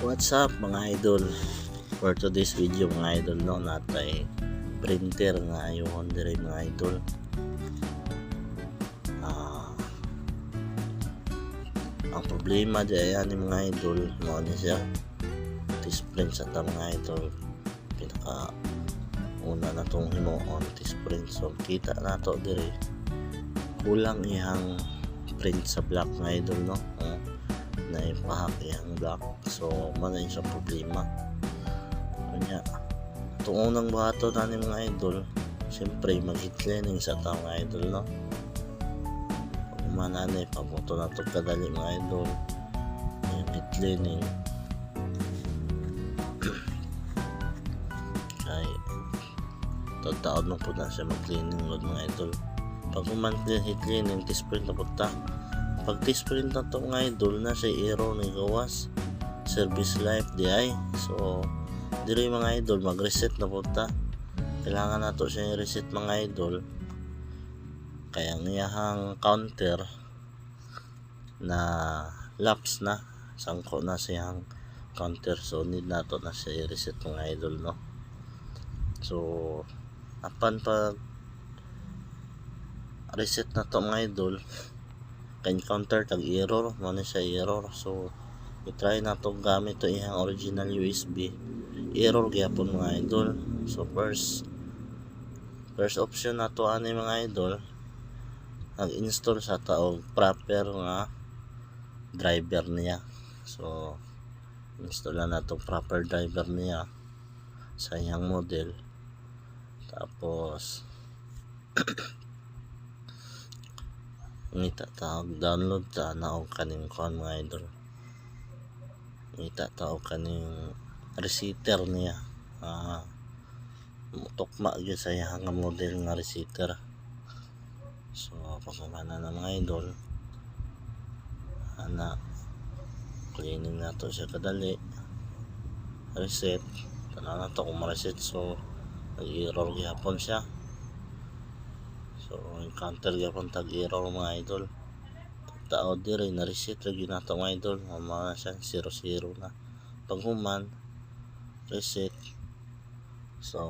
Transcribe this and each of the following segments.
What's up mga idol? For today's video mga idol no, natay printer nga ayon dire mga idol. Ang problema di ayan ni mga idol mo ni siya tisprint sa ta mga idol. Pinaka una na tong himuon tisprint, so kita nato dire kulang iyang print sa black mga idol no. Na ipahak iyang black, so man sa problema kanya itong unang buhato na ni mga idol. Siyempre mag-heat cleaning sa ta mga idol no. Kung mananay pabuto na ito kadali mga idol yung heat cleaning kay tataod na po na siya mag-cleaning load mga idol. Pag kumantin heat cleaning tisprint na punta, pag tisprint na ito mga idol na siya error ni gawas service life di ay, so diri mga idol mag reset na punta. Kailangan nato siya i-reset mga idol, kaya ang iyahang counter na lapse na, sangko na siyang counter, so need nato na siya i-reset mga idol no. So apan pag reset na to mga idol kay counter tag error mo na siya error, so i-try na to gamit to iyang original USB, error gyapon mga idol. So first option na to ani mga idol, nag-install sa taog proper nga driver niya. So install na to proper driver niya sa iyang model, tapos ngita taog download ta naog kaning kon mga idol, ngita taog kaning receiver niya. Tukma gyud sa iyang model nga receiver. So pagkumana na mga idol ana cleaning na to siya kadali, reset tanaw na to kung ma-reset, so nag-error gyapon siya. So encounter gyapon tag error mga idol, taod dire na reset lagi na to mga idol, mama siya 0 na paghuman reset. So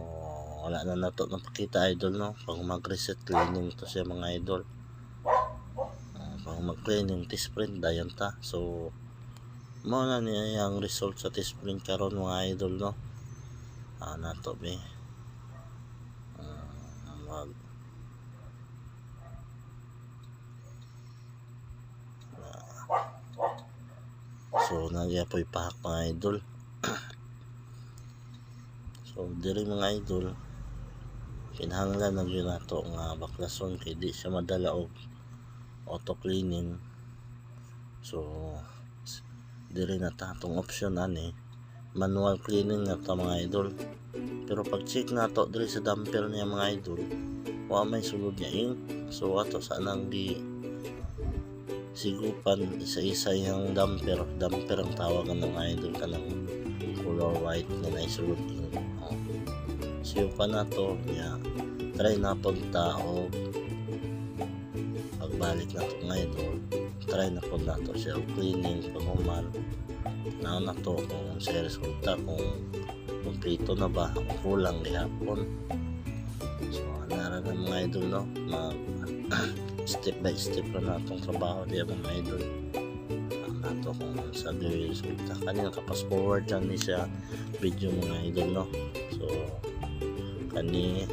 wala na nato napakita idol no, pag mag-reset cleaning to siya mga idol. Pag mag-cleaning tisprint dayon ta, so mao na niya ang result sa tisprint karon mga idol no. Nato be mag so nagyapoy pahak mga idol. So diri mga idol kinahanglan na gyud nato nga baklason kay di siya madala og auto cleaning. So diri na tatong option ani manual cleaning na ta mga idol. Pero pag check nato diri sa damper niya mga idol, wa may sulod niya ink, so ato sa nang di sigupan isa-isa yung damper ang tawagan ng idol kanang color white na naisulod ink. So pa na to niya try na punta o pagbalik na to mga idol, try na po na to siya cleaning paghuman na to kung sa resulta kung kumplito na ba, kung kulang gihapon. So nara na mga idol no, mag step by step na natong trabaho diya mga idol. Nato kung sa resulta kanina kapas forward lang ni siya video mga idol no. So kani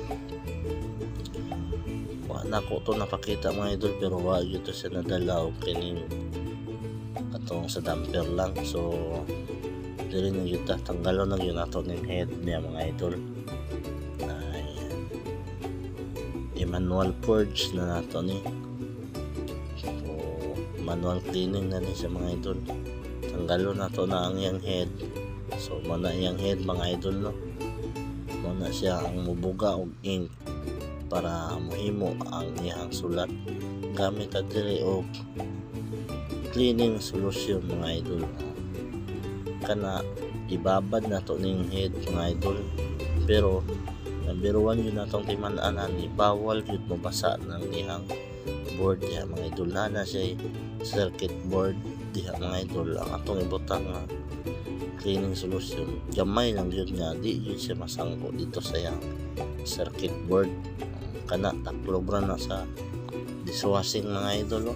wala ko to napakita mga idol, pero wag ito siya nadala o kining atong sa damper lang. So dili na yun tanggalon na yun nato ng head niya mga idol. Manual purge na nato ni, so manual cleaning na ni siya mga idol. Tanggalon nato na ang iyang head, so mana iyang head mga idol no, muna siya ang mubuga og ink para mohimo ang iyang sulat gamit adiri og cleaning solution mga idol. Kana ibabad na to ning head mga idol, pero nabiruan yun natong timan-anan ni bawal yun mabasa ng iyang board ya mga idol. Na siya circuit board diha mga idol ang atong ibutang nga cleaning solution. Gamay lang yun nga, di yun siya masangko dito sa yang circuit board. Kana taklob ra na sa dishwashing mga idol.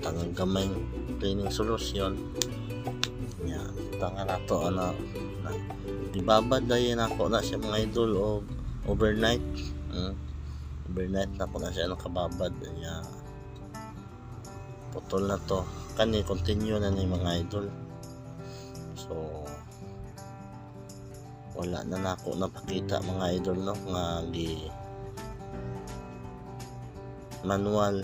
Tangang gamay cleaning solution. Yan, tangan nato na ibabad dayon ako na siya mga idol o overnight. Overnight na ko na siya nakababad. Yan, putol na to. Kani continue na ni mga idol. So wala na nako napakita mga idol no nga gi manual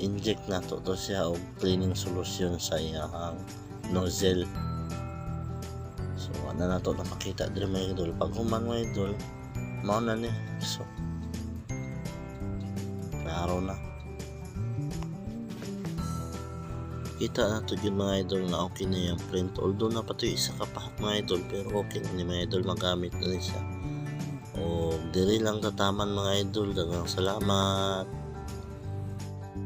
inject na to siya og cleaning solution sa iyang nozzle. So ana na to napakita diri mga idol. Pag human mga idol mao na ni, so klaro na kita na to yun mga idol na okay na yung print. Although na pa to isa ka pahat mga idol, pero okay na ni mga idol magamit na rin siya. O diri lang tataman mga idol. Daghang salamat.